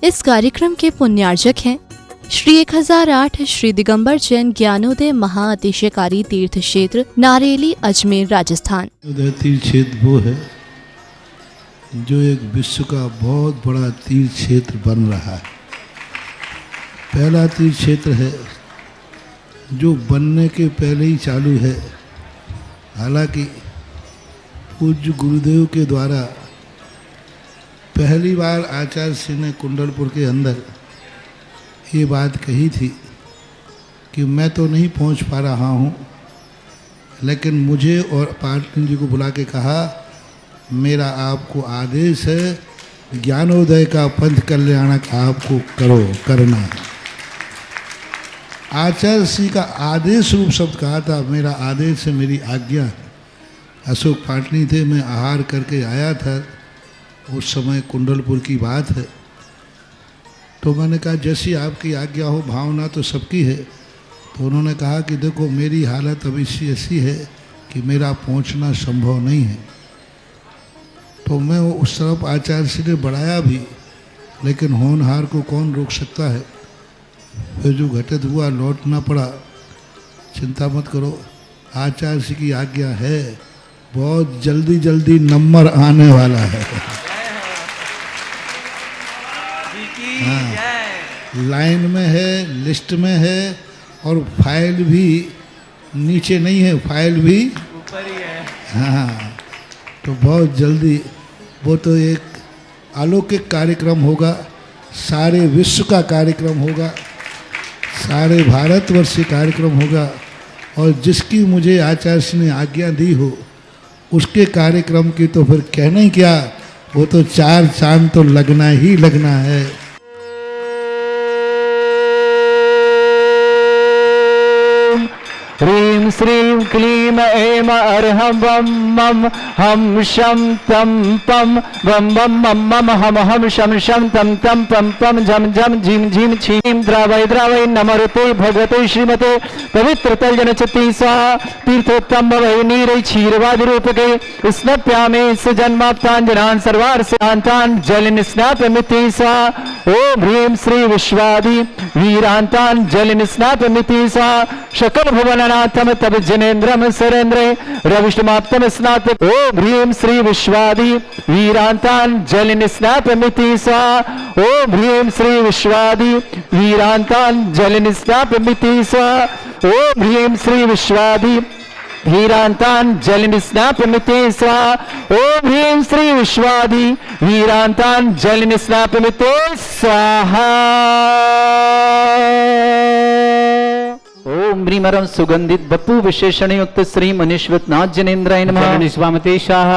इस कार्यक्रम के पुण्यार्जक हैं श्री 1008 श्री दिगंबर जैन ज्ञानोदय महाअतिशयकारी तीर्थ क्षेत्र नारेली अजमेर राजस्थान। तीर्थ क्षेत्र वो है जो एक विश्व का बहुत बड़ा तीर्थ क्षेत्र बन रहा है। पहला तीर्थ क्षेत्र है जो बनने के पहले ही चालू है। हालांकि पूज्य गुरुदेव के द्वारा पहली बार आचार्य श्री ने कुंडलपुर के अंदर ये बात कही थी कि मैं तो नहीं पहुंच पा रहा हूं, लेकिन मुझे और पाटनी जी को बुला के कहा मेरा आपको आदेश है, ज्ञानोदय का पंथ कल्याणक आपको करना है। आचार्य श्री का आदेश रूप शब्द कहा था, मेरा आदेश है, मेरी आज्ञा है। अशोक पाटनी थे, मैं आहार करके आया था, उस समय कुंडलपुर की बात है। तो मैंने कहा जैसी आपकी आज्ञा हो, भावना तो सबकी है। तो उन्होंने कहा कि देखो मेरी हालत अभी ऐसी है कि मेरा पहुंचना संभव नहीं है। तो मैं उस तरफ आचार्य श्री ने बढ़ाया भी, लेकिन होनहार को कौन रोक सकता है। फिर जो घटित हुआ लौटना पड़ा। चिंता मत करो, आचार्य श्री की आज्ञा है, बहुत जल्दी जल्दी नंबर आने वाला है। हाँ, लाइन में है, लिस्ट में है, और फाइल भी नीचे नहीं है, फाइल भी ऊपर ही है। हाँ, तो बहुत जल्दी वो तो एक अलौकिक कार्यक्रम होगा, सारे विश्व का कार्यक्रम होगा, सारे भारतवर्ष का कार्यक्रम होगा। और जिसकी मुझे आचार्य ने आज्ञा दी हो उसके कार्यक्रम की तो फिर कहना ही क्या, वो तो 4 चांद तो लगना ही लगना है। ह्रीं श्रीं क्लीं ऐं अर्हं वं मं हम शं तं पं वं वं मं मम हम हम शं शं तं तं पं पं झं झं झीं झीं छीं द्रावय द्रावय नमरुते भगवते श्रीमते पवित्र तलजनचति स्वाहा। तीर्थोत्तम भवै नीरै क्षीरवादि रूपके स्नप्यामि सुजन्माप्ताञ्जनान् सर्वार्षान्तान् जलनिस्नापमिति स्वाहा। ओम ह्रीं श्री विश्वादि वीरान्तान् जलनिस्नापमिति स्वाहा। शकल भुवननाथम तब जनेन्द्रम सुरेन्द्रे रविष्टमाप्तम स्नातक। ओम ह्रीं श्री विश्वादि वीरान्तान् जलनिस्नापमिति स्वाहा। ओम ह्रीं श्री विश्वादि वीरान्तान् जलनिस्नापमिति स्वाहा। ओम ह्रीं श्री विश्वादि वीरान्तान् जलनिस्नापमिति स्वाहा। ओम ह्रीं श्री विश्वादि वीरान्तान् जलनिस्नापमिति स्वाहा। ओम ह्रीमरं सुगंधित बपु विशेषण युक्त श्री मनीश्वतनाथ जनेन्द्राय नमः। निष्वामते शाह।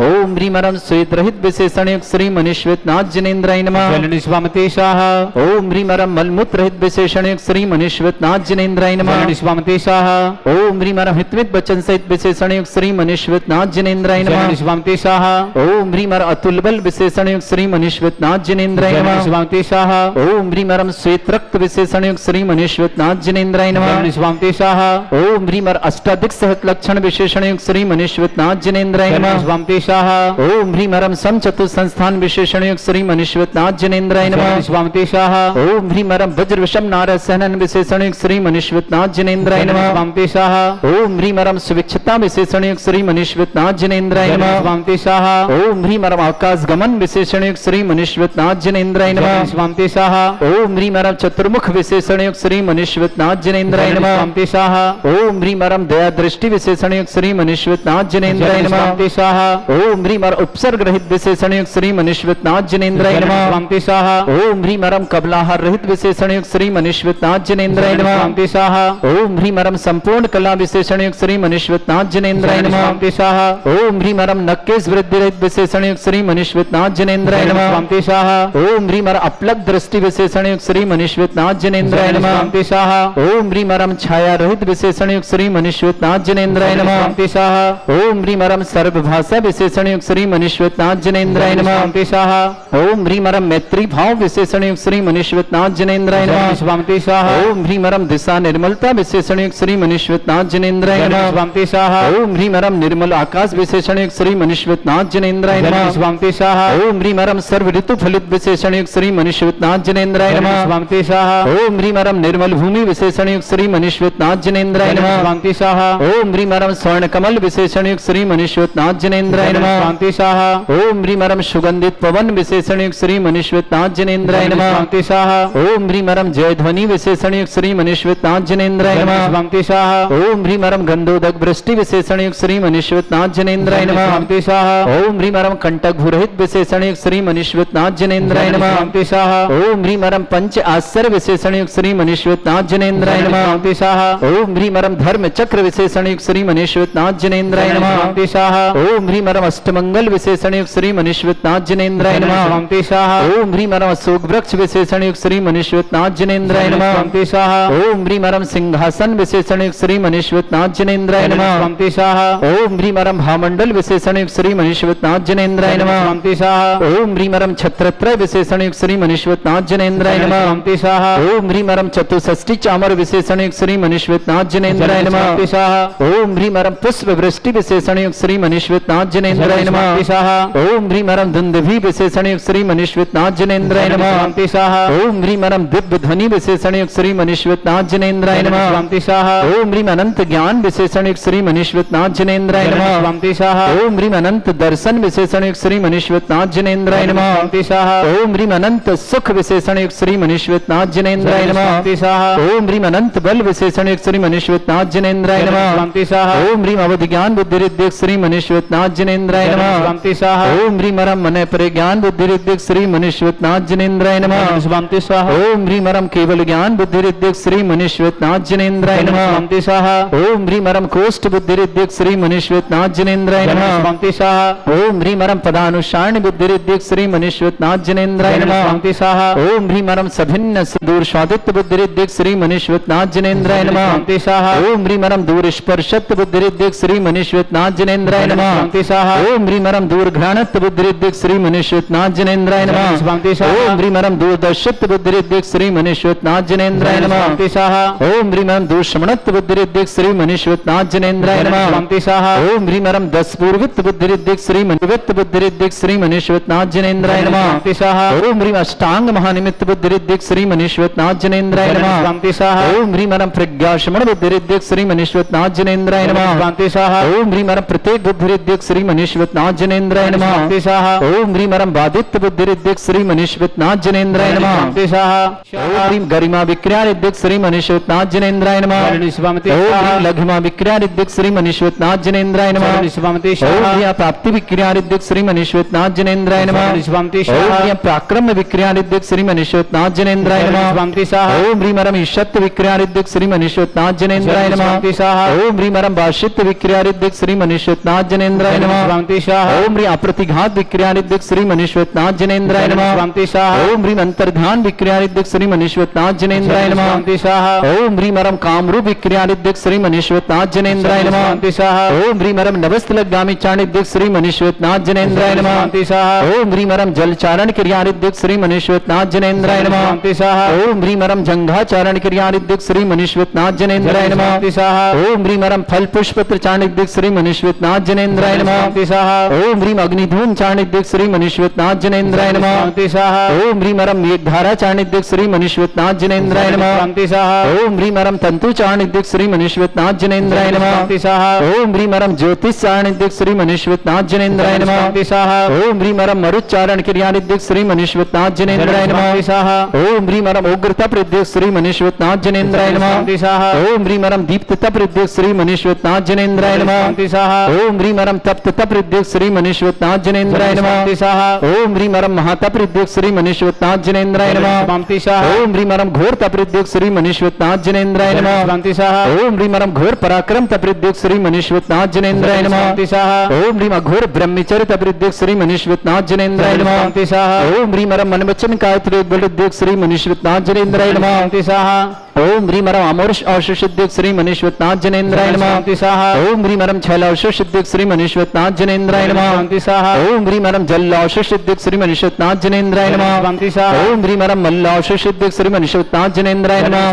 ओम ह्रीमरं श्वेत रहित विशेषण युक्त श्री मनीश्वतनाथ जनेन्द्राय नमः। निष्वामते शाह। ओम ह्रीमरं मलमूत्र रहित विशेषण युक्त श्री मनीश्वतनाथ जनेन्द्राय नमः। निष्वामते शाह। ओम ह्रीमरं हितवित वचन सहित विशेषण युक्त श्री मनीश्वतनाथ जनेन्द्राय नमः। निष्वामते शाह। ओम ह्रीमर अतुल बल विशेषण युक्त श्री मनीश्वतनाथ जनेन्द्राय नमः। निष्वामते शाह। ओम ह्रीमरं श्वेत रक्त विशेषण युक्त श्री मनीश्वतनाथ जनेन्द्राय नमः। निष्वामते शाह। ओम ह्रीमर अष्टाधिक सहत लक्षण विशेषण युक्त श्री मनीश्वतनाथ जनेन्द्राय नमः। निष्वामते शाह। ओम ह्रीमरं सम चतुर संस्थान विशेषण युक्त श्री मनीश्वतनाथ जनेन्द्राय नमः। निष्वामते शाह। ओम ह्रीमरं वज्र विषम नारद सहनन विशेषण युक्त श्री मनीश्वतनाथ जनेन्द्राय नमः। निष्वामते शाह। ओम ह्रीमरं सुविक्षता विशेषण युक्त श्री मनीश्वतनाथ जनेन्द्राय नमः। निष्वामते शाह। ओम ह्रीमरं आकाश गमन विशेषण युक्त श्री मनीश्वतनाथ जनेन्द्राय नमः। निष्वामते शाह। ओम ह्रीमरं चतुर्मुख विशेषण युक्त श्री मनीश्वतनाथ जनेन्द्राय नमः। निष्वामते शाह। ओम ह्रीमरं दया दृष्टि विशेषण युक्त श्री मनीश्वतनाथ जनेन्द्राय नमः। निष्वामते शाह। ओम ह्रीमर उपसर्ग रहित विशेषण युक्त श्री मनीश्वतनाथ जनेन्द्राय नमः। निष्वामते शाह। ओम ह्रीमरं कबलाहार रहित विशेषण युक्त श्री मनीश्वतनाथ जनेन्द्राय नमः। निष्वामते शाह। ओम ह्रीमरं संपूर्ण कला विशेषण युक्त श्री मनीश्वतनाथ जनेन्द्राय नमः। निष्वामते शाह। ओम ह्रीमरं नक्केश वृद्धि रहित विशेषण युक्त श्री मनीश्वतनाथ जनेन्द्राय नमः। निष्वामते शाह। ओम ह्रीमर अपलक दृष्टि विशेषण युक्त श्री मनीश्वतनाथ जनेन्द्राय नमः। निष्वामते शाह। ओम ह्रीमर ह्रीमरम छाया रहित विशेषण युक्त श्री मनीश्वरनाथ जिनेन्द्राय नमः। शांति स्वाहा। ओम ह्रीमरम सर्वभाषा विशेषण युक्त श्री मनीश्वरनाथ जिनेन्द्राय नमः। शांति स्वाहा। ओम ह्रीमरम मैत्री भाव विशेषण युक्त श्री मनीश्वरनाथ जिनेन्द्राय नमः। शांति स्वाहा। ओम ह्रीमरम दिशा निर्मलता विशेषण युक्त श्री मनीश्वरनाथ जिनेन्द्राय नमः। शांति स्वाहा। ओम ह्रीमरम निर्मल आकाश विशेषण युक्त श्री मनीश्वरनाथ जिनेन्द्राय नमः। शांति स्वाहा। ओम ह्रीमरम सर्व ऋतु फलित विशेषण युक्त श्री मनीश्वरनाथ जिनेन्द्राय नमः। शांति स्वाहा। ओम ह्रीमरम निर्मल भूमि विशेषण युक्त श्री मनीश्वरनाथ जिनेन्द्राय नमः। शांति स्वाहा। ओम ह्रीमरम स्वर्ण कमल विशेषण युक्त श्री मनीश्वरनाथ जिनेन्द्राय नमः। शांति स्वाहा। ओम ह्रीमरम सुगंधित पवन विशेषण युक्त श्री मनीश्वरनाथ जिनेन्द्राय नमः। शांति स्वाहा। ओम ह्रीमरम जय ध्वनि विशेषण युक्त श्री मनीश्वरनाथ जिनेन्द्राय नमः। शांति स्वाहा। ओम ह्रीमरम गंधोदक वृष्टि विशेषण युक्त श्री मनीश्वरनाथ जिनेन्द्राय नमः। शांति स्वाहा। ओम ह्रीमरम कंटक भूरहित विशेषण युक्त श्री मनीश्वरनाथ जिनेन्द्राय नमः। शांति स्वाहा। ओम ह्रीमरम पंच आश्चर्य विशेषण युक्त श्री मनीश्वरनाथ जिनेन्द्राय नमः। शांति स्वाहा। ओम ह्रीमरम धर्म चक्र विशेषण युक्त श्री मनीश्वरनाथ जिनेन्द्राय नमः। शांति स्वाहा। ओम ह्रीमरम अष्टमंगल विशेषण युक्त श्री मनीश्वरनाथ जिनेन्द्राय नमः। शांति स्वाहा। ओम ह्रीमरम अशोक वृक्ष विशेषण युक्त श्री मनीश्वरनाथ जिनेन्द्राय नमः। शांति स्वाहा। ओम ह्रीमरम सिंहासन विशेषण युक्त श्री मनीश्वरनाथ जिनेन्द्राय नमः। शांति स्वाहा। ओम ह्रीमरम भामंडल विशेषण युक्त श्री मनीश्वरनाथ जिनेन्द्राय नमः। शांति स्वाहा। ओम ह्रीमरम छत्रत्रय विशेषण युक्त श्री मनीश्वरनाथ जिनेन्द्राय नमः। शांति स्वाहा। ओम ह्रीमरम चतुष्षष्टि चामर विशेषण युक्त श्री मनीश्वरनाथ जिनेन्द्राय नमः। शांति स्वाहा। ओम ह्रीमरम पुष्प वृष्टि विशेषण युक्त श्री मनीश्वरनाथ जिनेन्द्राय नमः। शांति स्वाहा। ओम ह्रीमरम दुंदुभि विशेषण युक्त श्री मनीश्वरनाथ जिनेन्द्राय नमः। शांति स्वाहा। ओम ह्रीमरम दिव्य ध्वनि विशेषण युक्त श्री मनीश्वरनाथ जिनेन्द्राय नमः। शांति स्वाहा। ओम ह्रीम अनंत ज्ञान विशेषण युक्त श्री मनीश्वरनाथ जिनेन्द्राय नमः। शांति स्वाहा। ओम ह्रीम अनंत दर्शन विशेषण युक्त श्री मनीश्वरनाथ जिनेन्द्राय नमः। शांति स्वाहा। ओम ह्रीम अनंत सुख विशेषण युक्त श्री मनीश्वरनाथ जिनेन्द्राय नमः। शांति स्वाहा। ओम ह्रीम अनंत बल विशेषण युक्त श्री मनीश्वरनाथ जिनेन्द्राय नमः। शांति स्वाहा। ओम ह्रीम अवधि ज्ञान बुद्धि रिद्धिक श्री मनीश्वरनाथ जिनेन्द्राय नमः। शांति स्वाहा। ओम ह्रीमरम मन परिज्ञान बुद्धि रिद्धिक श्री मनीश्वरनाथ जिनेन्द्राय नमः। शांति स्वाहा। ओम ह्रीमरम केवल ज्ञान बुद्धि रिद्धिक श्री मनीश्वरनाथ जिनेन्द्राय नमः। शांति स्वाहा। ओम ह्रीमरम कोष्ठ बुद्धि रिद्धिक श्री मनीश्वरनाथ जिनेन्द्राय नमः। शांति स्वाहा। ओम ह्रीमरम पदानुसारण बुद्धि रिद्धिक श्री मनीश्वरनाथ जिनेन्द्राय नमः। शांति स्वाहा। ओम ह्रीमरम सभिन्न दूर स्वादित्य बुद्धि रिद्धिक श्री मनीश्वरनाथ जिनेन्द्राय नमः। शांति स्वाहा। ओम ह्रीमरम दूर स्पर्शत्व बुद्धि रिद्धिक श्री मनीश्वरनाथ जिनेन्द्राय नमः। शांति स्वाहा। ओम ह्रीमरम दूर घ्राणत्व बुद्धि रिद्धिक श्री मनीश्वरनाथ जिनेन्द्राय नमः। शांति स्वाहा। ओम ह्रीमरम दूर दर्शित्व बुद्धि रिद्धिक श्री मनीश्वरनाथ जिनेन्द्राय नमः। शांति स्वाहा। ओम ह्रीमरम दूर श्रवणत्व बुद्धि रिद्धिक श्री मनीश्वरनाथ जिनेन्द्राय नमः। शांति स्वाहा। ओम ह्रीमरम दस पूर्वित्व बुद्धि रिद्धिक श्री मनीश्वरनाथ बुद्धि रिद्धिक श्री मनीश्वरनाथ जिनेन्द्राय नमः। शांति स्वाहा। ओम ह्रीम अष्टांग महानिमित्त बुद्धि रिद्धिक श्री मनीश्वरनाथ जिनेन्द्राय नमः। शांति स्वाहा। ओम ह्रीमरम प्रज्ञाशमन बुद्धि रिद्धिक श्री मनीश्वरनाथ जिनेन्द्राय नमः। शांति स्वाहा। ओम ह्रीमरम प्रत्येक बुद्धि रिद्धिक श्री मनीश्वरनाथ जिनेन्द्राय नमः। शांति स्वाहा। ओम ह्रीमरम बाधित्य बुद्धि रिद्धिक श्री मनीश्वरनाथ जिनेन्द्राय नमः। शांति स्वाहा। ओम ह्रीम गरिमा विक्रिया रिद्धिक श्री मनीश्वरनाथ जिनेन्द्राय नमः। ओम ह्रीम लघिमा विक्रिया रिद्धिक श्री मनीश्वरनाथ जिनेन्द्राय नमः। ओम ह्रीम प्राप्ति विक्रिया रिद्धिक श्री मनीश्वरनाथ जिनेन्द्राय नमः। ओम ह्रीम पराक्रम विक्रिया रिद्धिक श्री मनीश्वरनाथ जिनेन्द्राय नमः। ओम ह्रीमरम ईशत्व विक्रिया रिद्धिक श्री मनीश्वरनाथ जिनेन्द्राय नमः। ओम ह्रीमरम वाशित्व विक्रिया रिद्धिक श्री मनीश्वरनाथ जिनेन्द्राय नमः। ओम ह्रीम अप्रतिघात विक्रिया रिद्धिक श्री मनीश्वरनाथ जिनेन्द्राय नमः। ओम ह्रीम अंतर्ध्यान विक्रिया रिद्धिक श्री मनीश्वरनाथ जिनेन्द्राय नमः। ओम ह्रीमरम कामरूप विक्रिया रिद्धिक श्री मनीश्वरनाथ जिनेन्द्राय नमः। ओम ह्रीमरम नवस्तलगामी चाणिद्धिक श्री मनीश्वरनाथ जिनेन्द्राय नमः। ओम ह्रीमरम जलचारण क्रिया रिद्धिक श्री मनीश्वरनाथ जिनेन्द्राय नमः। ओम ह्रीमरम जंघाचारण क्रिया रिद्धिक श्री मनीश्वरनाथ जिनेन्द्राय नमः। ओम ह्रीमरम फल पुष्पत्र चाणिद्धिक श्री मनीश्वरनाथ जिनेन्द्राय नमः। ओम ह्रीम अग्निधूम चाणिद्धिक श्री मनीश्वरनाथ जिनेन्द्राय नमः। ओम ह्रीमरम मेघधारा चाणिद्धिक श्री मनीश्वरनाथ जिनेन्द्राय नमः। ओम ह्रीमरम तंतु चाणिद्धिक श्री मनीश्वरनाथ जिनेन्द्राय नमः। ओम ह्रीमरम ज्योतिष चाणिद्धिक श्री मनीश्वरनाथ जिनेन्द्राय नमः। ओम ह्रीमरम मरुच्चारण क्रिया रिद्धिक श्री मनीश्वरनाथ जिनेन्द्राय नमः। ओम ह्रीमरम उग्रता प्रद्युत श्री मनीश्वरनाथ जिनेन्द्राय नमः। ओम ह्रीमरम दीप्तता प्रद्युत श्री मनीश्वरनाथ जिनेन्द्राय नमः। ओम ह्रीमरम तप्तता प्रद्युत श्री मनीश्वरनाथ जिनेन्द्राय नमः। ओम ह्रीमरम महाता प्रद्युत श्री मनीश्वरनाथ जिनेन्द्राय नमः। ओम ह्रीमरम घोरता प्रद्युत श्री मनीश्वरनाथ जिनेन्द्राय नमः। ओम ह्रीमरम घोर पराक्रम तप्रद्युत श्री मनीश्वरनाथ जिनेन्द्राय नमः। ओम ह्रीम घोर ब्रह्मचर्य तप्रद्युत श्री मनीश्वरनाथ जिनेन्द्राय नमः। ओम ह्रीमरम मन वचन कायत्रे बलद्युत श्री मनीश्वरनाथ जिनेन्द्राय नमः। ओम ह्रीं परम अमोर्ष औषसिद्धियुक्त श्री मनीश्वरनाथ जनेन्द्राय नमः। ओम ह्रीं परम छल औषसिद्धियुक्त श्री मनीश्वरनाथ जनेन्द्राय नमः। ओम ह्रीं परम जल औषसिद्धियुक्त श्री मनीश्वरनाथ जनेन्द्राय नमः। ओम ह्रीं परम मल्ल औषसिद्धियुक्त श्री मनीश्वरनाथ जनेन्द्राय नमः।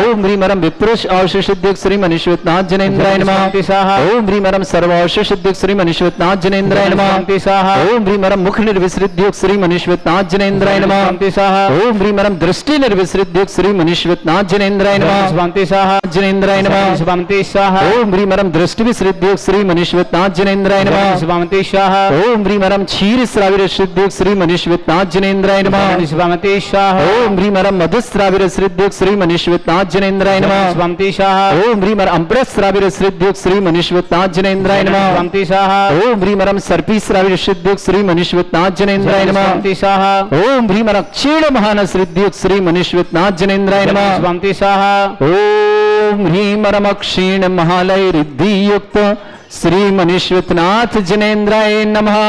ओम ह्रीं परम विप्रुष औषसिद्धियुक्त श्री मनीश्वरनाथ जनेन्द्राय नमः। ओम ह्रीं परम सर्व औषसिद्धियुक्त श्री मनीश्वरनाथ जनेन्द्राय नमः। ओम ह्रीं परम मुख निर्विसृद्धियुक्त श्री मनीश्वरनाथ जनेन्द्राय नमः। ओम ह्रीं परम दृष्टि निर्विसृद्धियुक्त श्री मनीश्वरनाथ जनेन्द्राय नमः। जनेन्द्राय नमः। ओम ह्रीं परम दृष्टि विसृद्धियुक्त श्री मनीश्वरनाथ जनेन्द्राय नमः। ओम ह्रीं परम क्षीर श्राविर सिद्धियुक्त श्री मनीश्वरनाथ जनेन्द्राय नमः। ओम ह्रीं परम मधुश्राविर सिद्धियुक्त श्री मनीश्वरनाथ जनेन्द्राय नमः। ओम ह्रीं परम अमृत श्राविर सिद्धियुक्त श्री मनीश्वरनाथ जनेन्द्राय नमः। ओम ह्रीं परम सर्पी श्राविर सिद्धियुक्त श्री मनीश्वरनाथ जनेन्द्राय नमः। ओम ह्रीं परम क्षीण महान सिद्धियुक्त श्री मनीश्वरनाथ जनेन्द्राय नमः। ओम ह्रीं परम क्षीण महालय रिद्धि युक्त श्री मनीश्वरनाथ जनेन्द्राय नमः।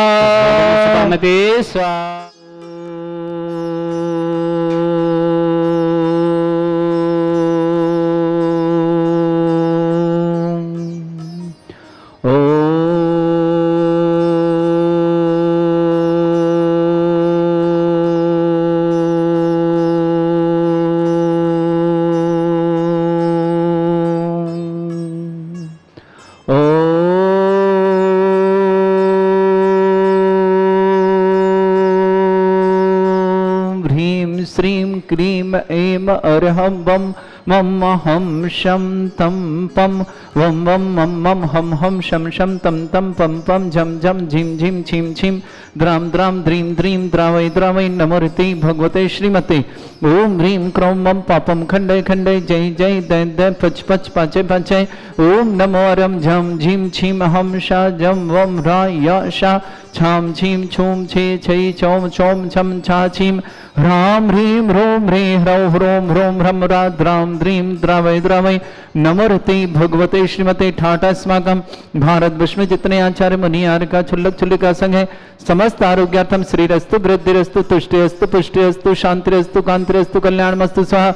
श्रीं क्रीं ऐं अर्हं वं मम हम शम तम पम वम वम मम मम हम हम शम शम तम तम पम पम झम झम झिम झिम छिम छिम द्राम द्राम द्रीं द्रीं द्रावै द्रावै नमोर्ति भगवते श्रीमते। ओम ह्रीं क्रौं मम पापम खंडय खंडय जय जय दै दै पच पच पाचय पाचय। ओम नमो अरम झम झिम छिम हम शा जम वम रा या शा छाम छीम छूम छे छै चौम चौम छम छा छीम ह्राम ह्रीं ह्रों ह्रीं ह्रौं ह्रों ह्रों ह्रम रा द्राम द्रीं द्रावै द्रावै नमोर्ति भगवते श्रीमते। ठाट अस्माकं भारत विश्व में जितने आचार्य मुनि आर्य का छुल्लक छुल्लिका संघ है समस्त आरोग्यार्थम श्रीरस्तु वृद्धिरस्तु तुष्टिरस्तु पुष्टिरस्तु शांतिरस्तु कांतिरस्तु कल्याणमस्तु स्वाहा।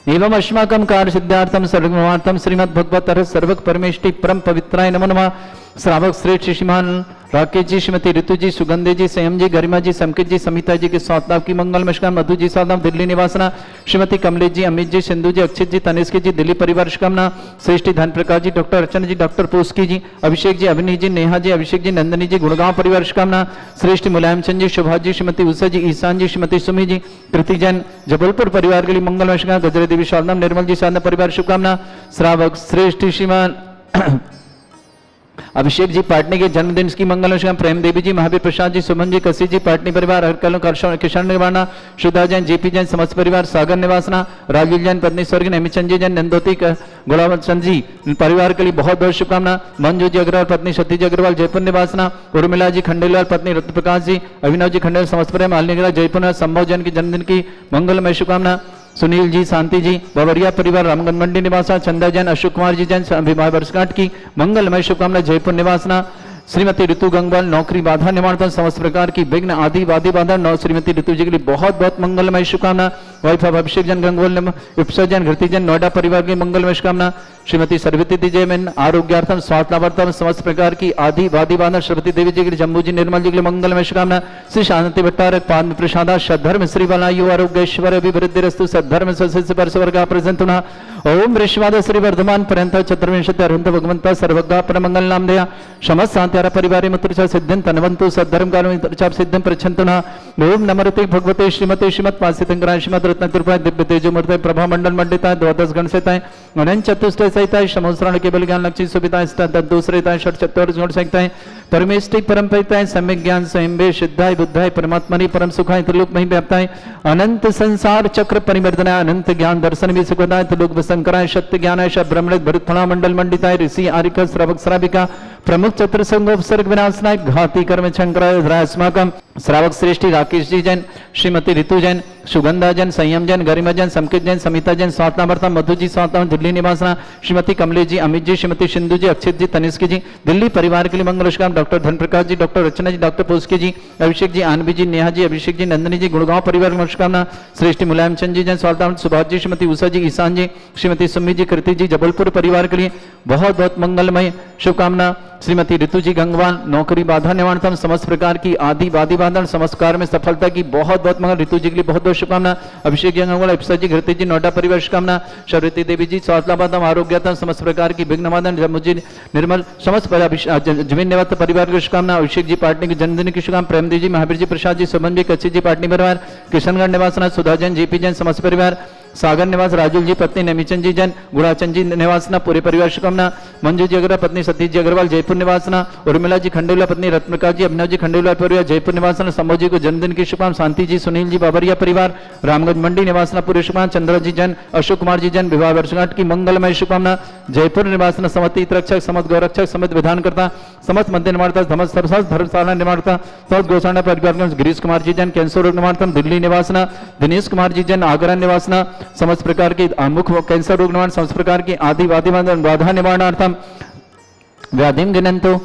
एवं अस्माकं कार्य सिद्धार्थम सर्वमार्थम श्रीमद् भगवत सर्वक परमेष्टि परम पवित्राय नमो नमः। श्रावक श्रेष्ठ श्रीमान राकेश जी, श्रीमती ऋतु जी, सुगंधे जी, संयम जी, गरिमा जी, संकित जी, समिता जी के स्वास्थ्य की मंगल मस्कार। मधु जी स्वादाम दिल्ली निवासना, श्रीमती कमलेश जी, अमित जी, सिंधु जी, अक्षित जी, तनिष्क जी, दिल्ली परिवार शुभकामना। श्रेष्ठी धन प्रकाश जी, डॉक्टर अर्चना जी, डॉक्टर पोस्की जी, अभिषेक जी, अभिनीत जी, नेहा जी, अभिषेक जी, नंदनी जी, गुड़गांव परिवार शुभकामना। श्रेष्ठी मुलायम चंद जी, शोभा जी, श्रीमती उषा जी, ईशान जी, श्रीमती सुमी जी, कृति जैन जबलपुर परिवार के लिए मंगल मस्कार। गजरे देवी स्वादाम, निर्मल जी साधना परिवार शुभकामना। श्रावक श्रेष्ठी श्रीमान अभिषेक जी पाटनी के जन्मदिन की मंगल मस्कार। प्रेम देवी जी, महावीर प्रसाद जी, सुमन जी, कसी जी, पाटनी परिवार, हरकल किशन निर्वाणा, शुदा जैन, जेपी जैन, समस्त परिवार, सागर निवासना, राजीव जैन, पत्नी स्वर्गीय नमिचंद जी जैन, नंदोती गुलाब चंद जी परिवार के लिए बहुत बहुत शुभकामना। मंजू जी अग्रवाल, पत्नी सती जी अग्रवाल, जयपुर निवासना। उर्मिला जी खंडेलवाल, पत्नी रत्न प्रकाश जी, अभिनव जी खंडेल, समस्त परिवार, मालिनी जयपुर, संभव जैन की जन्मदिन की मंगलमय शुभकामना। सुनील जी, शांति जी, बवरिया परिवार, रामगंज मंडी निवासा, चंदा जैन, अशोक कुमार जी जैन, विवाह वर्षगांठ की मंगलमय शुभकामना। जयपुर निवासना। श्रीमती ऋतु गंगवाल, नौकरी बाधा निवारण समस्त प्रकार की विघ्न आदि वादी बाधा नौ श्रीमती ऋतु जी के लिए बहुत बहुत मंगलमय शुभकामना। वाइफ ऑफ अभिषेक जैन गंगवाल, विप्सा जैन, घृति जैन, नोएडा परिवार की मंगलमय शुभकामना। श्रीमती सर्वती जय में आरोग्यार्थम स्वास्थ्यार्थम समस्त प्रकार की आदि वादी बाधा। श्रीमती देवी जी के लिए, जम्बू जी निर्मल जी के लिए मंगलमय शुभकामना। श्री शांति भट्टारक पाद प्रसादा सद्धर्म श्री बलायु आरोग्यश्वर अभिवृद्धिरस्तु सद्धर्म सस्य परसवर्गा प्रसन्ना। ओम ऋषवाद श्री वर्धमान पर्यंत चतुर्विंशति अरहंत भगवंत सर्वगा परमंगल नाम दया समस्त शांत्यार परिवारे मुत्रचा सिद्धिं तनवंतु सद्धर्म कालमित्रचा सिद्धिं प्रच्छन्तुना। ओम नमोते भगवते श्रीमते श्रीमत् पासितंकराय श्रीमद् रत्नतिरुपाय दिव्य तेजोमूर्ते प्रभा मंडल मंडिताय द्वादश गण सहिताय अनंत चतुष्टय सहिताय समोस्त्राण केवल ज्ञान लक्ष्मी सुविताय दूसरेताय षट चतुर्थ गुण सहिताय परमेष्टि परम परिताय सम्यक ज्ञान स्वयं सिद्धाय बुद्धाय परमात्मनि परम सुखाय त्रिलोक मही व्याप्ताय अनंत संसार चक्र परिवर्तनाय अनंत ज्ञान दर्शन भी सुखदाय त्रिलोक वसंकराय सत्य ज्ञानाय ब्रह्मणित भरतफला मंडल मंडिताय ऋषि आरिक श्रावक श्राविका प्रमुख चतुर्संगोपसर्ग विनाशनाय घाती कर्म शंकराय अस्माकं श्रावक श्रेष्ठी राकेश जी जैन, श्रीमती ऋतु जैन, सुगंधा जैन, संयम जैन, गरिमा जैन, संकित जैन, समिता जैन, स्वातनामर्था, मधु जी स्वातनाम, दिल्ली निवासना, श्रीमती कमलेश जी, अमित जी, श्रीमती सिंधु जी, अक्षित जी, तनिष्क जी, दिल्ली परिवार के लिए मंगल शुभकामनाएं। डॉक्टर धनप्रकाश जी, डॉक्टर रचना जी, डॉक्टर पुष्की जी, अभिषेक जी, आनवी जी, नेहा जी, अभिषेक जी, नंदनी जी, गुड़गांव परिवार की शुभकामना। श्रेष्ठ मुलायम चंद जी जैन, स्वातनाम, सुभाष जी, श्रीमती उषा जी, ईशान जी, श्रीमती सुमी जी, कृति जी, जबलपुर परिवार के लिए बहुत बहुत मंगलमय शुभकामना। श्रीमती ऋतु जी गंगवान, नौकरी बाधा निवारण, समस्त प्रकार की आदि वादी बाधन, समस्त कार्य में सफलता की बहुत बहुत मंगल। ऋतु जी के लिए बहुत बहुत शुभकामना। अभिषेक जी गंगवाल, अप्सरा जी, घृति जी, नोएडा परिवार शुभकामना। शरवती देवी जी, स्वास्थ्यबाधम, आरोग्यतम, समस्त प्रकार की विघ्न बाधन, जमुजी निर्मल, समस्त जमीन निवास परिवार की शुभकामना। अभिषेक जी पाटनी की जन्मदिन की शुभकामना। प्रेमदेव जी, महावीर जी, प्रसाद जी, सुमन जी, कच्ची जी, पाटनी परिवार। किशनगढ़ निवासना, सुधा जैन, जेपी जैन, समस्त परिवार। सागर निवास राजुल जी, पत्नी नमीचंद जी जैन, गुड़ाचंद जी निवासना, पूरे परिवार शुभकामना। मंजू जी अग्रवाल, पत्नी सतीश जी अग्रवाल, जयपुर निवासना। उर्मिला जी खंडेलवाल, पत्नी रत्नप्रकाश जी, अभिनव जी खंडेलवाल परिवार, जयपुर निवासना। संभव जी को जन्मदिन की शुभकामना। शांति जी, सुनील जी, बाबरिया परिवार, रामगंज मंडी निवासना, पूरे शुभकामना। चंद्र जी जैन, अशोक कुमार जी जैन, विवाह वर्षगांठ की मंगलमय शुभकामना। जयपुर निवासना, समस्त हितरक्षक, समस्त गौरक्षक, समस्त विधानकर्ता, समस्त मंदिर निर्माणता, समस्त धर्मशाला निर्माणता, समस्त गौशाला परिवार। गिरीश कुमार जी जैन, कैंसर रोग निवारणता, दिल्ली निवासना। दिनेश कुमार जी जैन, आगरा निवासना, समस्त प्रकार की मुख कैंसर रोग निवारण, समस्त प्रकार की आदि वादी बाधा निवारणार्थम व्याधिम घिनंतो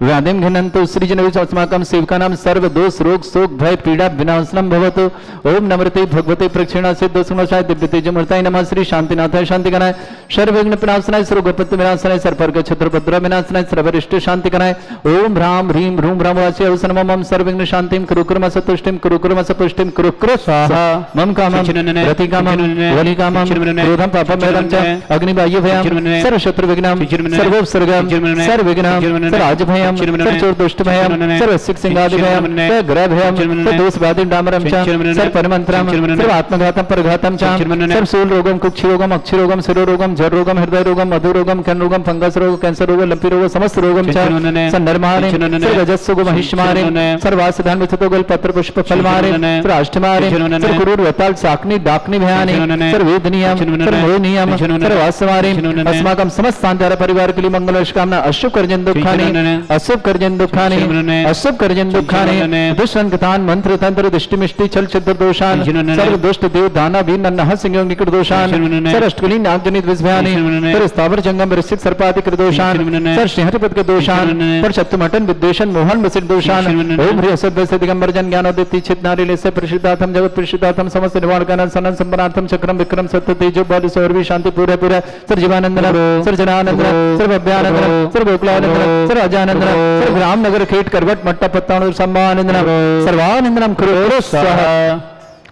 व्याधिम घिनंतो सृजनविच अस्माकं सेवकानां सर्व दोष रोग शोक भय पीड़ा विनाशनम भवतु। ओम नमृते भगवते प्रक्षिणा सिद्धोषणाय दिव्य तेजमूर्ताय नमः। श्री शांतिनाथाय शांतिकराय, सर्वविघ्न विनाशनाय, सर्वगोपत्य विनाशनाय, सर्वपर्ग छत्रपद्र विनाशनाय, सर्वरिष्ट शांतिकराय। ओम ह्राम ह्रीम ह्रूम ह्रामवास्य अवसनमं सर्वविघ्न शांतिं कुरुक्रम सतुष्टिं कुरुक्रम सपुष्टिं कुरुक्र स्वाहा। मम कामं रतिकामं वलिकामं क्रोधं पापं मेदं च अग्निबाह्यभयं सर्वशत्रु विघ्नं सर्वोपसर्गं सर्वविघ्नं सर्वराजभयं सर्वचोरदुष्टभयं सर्वसिक्सिंगादिभयं सर्वग्रहभयं सर्वदोषबाधिं डामरं च सर्वपरमन्त्रं सर्वात्मघातं परघातं च सर्वशूलरोगं कुक्षिरोगं अक्षिरोगं शिरोरोगं जठरोगं हृदयरोगं मधुरोगं कर्णरोगं फंगस रोग कैंसर रोग लंपी रोग समस्त रोगं च सन्नर्माणि सर्वजस्सुगो महिष्माणि सर्वासधान विथतो गल पत्र पुष्प फलमारे सर्वाष्टमारे सर्वगुरु वताल साकनी डाकनी भयानि सर्ववेदनीयं सर्वमोहनीयं सर्वासमारे अस्माकं समस्त सांध्यारा परिवार के लिए मंगल शुभकामना। अशुभ कर्जन दुखानि अशुभ कर्जन दुखानि अशुभ कर्जन दुखानि दुष्टंकतान मंत्र तंत्र दृष्टिमिष्टि छल छिद्र दोषान सर्व दुष्ट देव दाना वीर नन्हा सिंह निकट दोषान सर अष्टकली नागजनित विषभयानि सर स्थावर जंगम ऋषिक सर्पादिक दोषान सर सिंहपद के दोषान पर शत्रुमटन विद्वेषण मोहन वसित दोषान ओम ह्री असद से दिगंबर जन ज्ञानोदित चित नारी लेसे परिशुद्धात्म जगत परिशुद्धात्म समस्त निवारण कानन सनन संपन्नार्थम चक्रम विक्रम सत्य तेजो बल सौरवी शांति पूरे पूरे सर जीवानंदन सर जनानंदन सर भव्यानंदन सर गोकुलानंदन सर अजानंदन सर रामनगर खेट करवट मट्टा पत्ताणु सम्मानंदन सर्वानंदनम कुरु स्वाहा।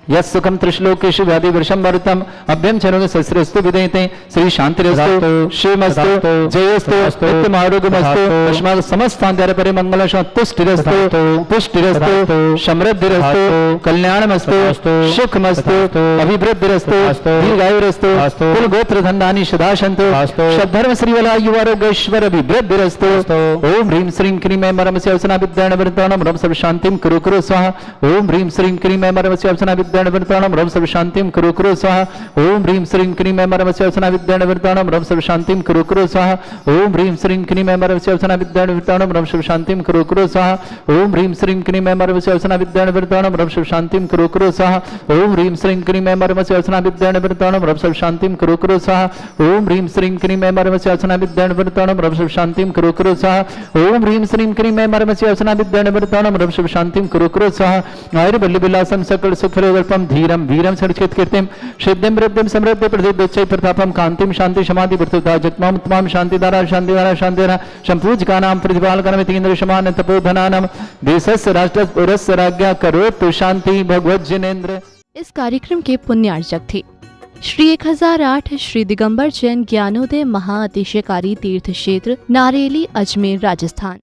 यस्सुखम त्रिश्लोकेषु व्याधि वर्षम भरतम अभ्यम चरणों सहस्रस्तु विदेते श्री शांतिरस्तु शिवमस्तु जयस्तु नित्यम आरोग्यमस्तु अस्माक समस्त सांध्यार परि मंगलम तुष्टिरस्तु पुष्टिरस्तु समृद्धिरस्तु कल्याणमस्तु सुखमस्तु अभिवृद्धिरस्तु दीर्घायुरस्तु कुल गोत्र धन्धानि सदा सन्तु सद्धर्म श्रीवला युवारोग्यश्वर अभिवृद्धिरस्तु। ओम ह्रीं श्रीं क्रीं ऐं मरमस्य अवसना विद्याण वृत्ताणं रम सर्व शांतिं कुरु कुरु स्वाहा। ओम ह्रीं श्रीं क्रीं ऐं मरमस्य अवसना विद्याण वृत्ताणं रम सर्व शांतिं कुरु कुरु स्वाहा। ओम ह्रीं श्रीं क्रीं ऐं मरमस्य अवसना विद्याण वृत्ताणं रम सर्व शांतिं कुरु कुरु स्वाहा। ओम ह्रीं श्रीं क्रीं ऐं मरमस्य अवसना विद्याण वृत्ताणं रम सर्व शांतिं कुरु कुरु स्वाहा। ओम ह्रीं श्रीं क्रीं ऐं मरमस्य अवसना विद्याण वृत्ताणं रम सर्व शांतिं कुरु कुरु स्वाहा। ओम ह्रीं श्रीं क्रीं ऐं मरमस्य अवसना विद्याण वृत्ताणं रम सर्व शांतिं कुरु कुरु स्वाहा। ओम ह्रीं श्रीं क्रीं ऐं मरमस्य अवसना विद्याण वृत्ताणं रम सर्व शांतिं कुरु कुरु स्वाहा। ओम ह्रीं श्रीं क्रीं ऐं मरमस्य अवसना विद्याण वृत्ताणं रम सर्व शांतिं कुरु कुरु स्वाहा। आयुर्बल्य विलासं सकल सुखफलकल्पं धीरं वीरं सर्वचित कीर्तिं सिद्धिं वृद्धिं समृद्धि प्रसिद्धोच्चै प्रतापं कांतिं शांति समाधि वर्तुता जत्मां उत्तमां शांतिधारा शांतिधारा शांतिधारा संपूज्यकानां प्रतिपालकानां इंद्र समान तपोधनानां देशस्य राष्ट्रस्य पुरस्य राज्ञा करोतु शांति भगवत जिनेन्द्र। इस कार्यक्रम के पुण्यार्चक थे श्री 1008 श्री दिगंबर जैन ज्ञानोदय महाअतिशयकारी तीर्थ क्षेत्र नारेली अजमेर राजस्थान।